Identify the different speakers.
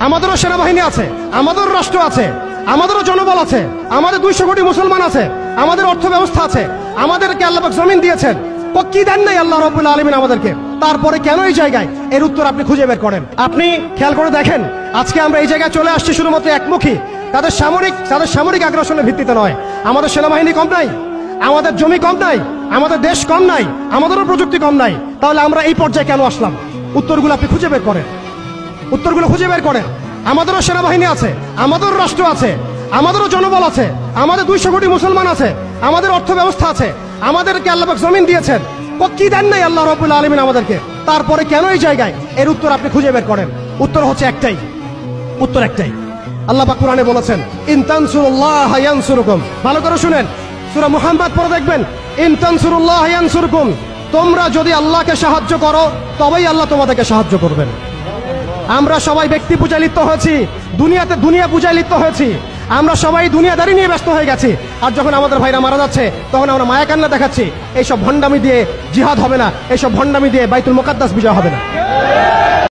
Speaker 1: আমাদেরও সেনাবাহিনী আছে, আমাদেরও রাষ্ট্র আছে, আমাদেরও জনবল আছে, আমাদের 200 কোটি মুসলমান আছে, আমাদের অর্থ ব্যবস্থা আছে, আমাদেরকে আল্লাহ পাক জমিন দিয়েছেন। কি দেন নাই আল্লাহ রাব্বুল আলামিন আমাদেরকে? তারপরে কেন এই জায়গায়? এর উত্তর আপনি খুঁজে বের করেন। আপনি খেয়াল করে দেখেন, আজকে আমরা এই জায়গায় চলে আসছি শুধুমাত্র একমুখী, তাদের সামরিক আগ্রাসনের ভিত্তিতে নয়। আমাদের সেনাবাহিনী কম নাই, আমাদের জমি কম নাই, আমাদের দেশ কম নাই, আমাদেরও প্রযুক্তি কম নাই। তাহলে আমরা এই পর্যায়ে কেন আসলাম? উত্তরগুলো আপনি খুঁজে বের করেন, উত্তরগুলো খুঁজে বের করেন। আমাদেরও সেনাবাহিনী আছে, আমাদেরও রাষ্ট্র আছে, আমাদেরও জনবল আছে, আমাদের 200 কোটি মুসলমান আছে, আমাদের অর্থ ব্যবস্থা আছে, আমাদেরকে আল্লাহ পাক জমিন দিয়েছেন। কি দেন নাই আল্লাহ রাব্বুল আলামিন আমাদেরকে? তারপরে কেন এই জায়গায়? এর উত্তর আপনি খুঁজে বের করেন। উত্তর হচ্ছে একটাই, উত্তর একটাই। আল্লাহ পাক কোরআনে বলেছেন, ইন তানসুরুল্লাহ ইয়ানসুরকুম। ভালো করে শুনেন, সূরা মুহাম্মদ পড়ে দেখবেন, ইন তানসুরুল্লাহ ইয়ানসুরকুম। তোমরা যদি আল্লাহকে সাহায্য করো তবেই আল্লাহ তোমাদেরকে সাহায্য করবেন। আমরা সবাই ব্যক্তি পূজায় লিপ্ত হয়েছি, দুনিয়া পূজায় লিপ্ত হয়েছি, আমরা সবাই দুনিয়াদারি নিয়ে ব্যস্ত হয়ে গেছি। আর যখন আমাদের ভাইরা মারা যাচ্ছে তখন আমরা মায়া কান্না দেখাচ্ছি। এইসব ভণ্ডামি দিয়ে জিহাদ হবে না, এইসব ভণ্ডামি দিয়ে বাইতুল মুকাদ্দাস বিজয় হবে না।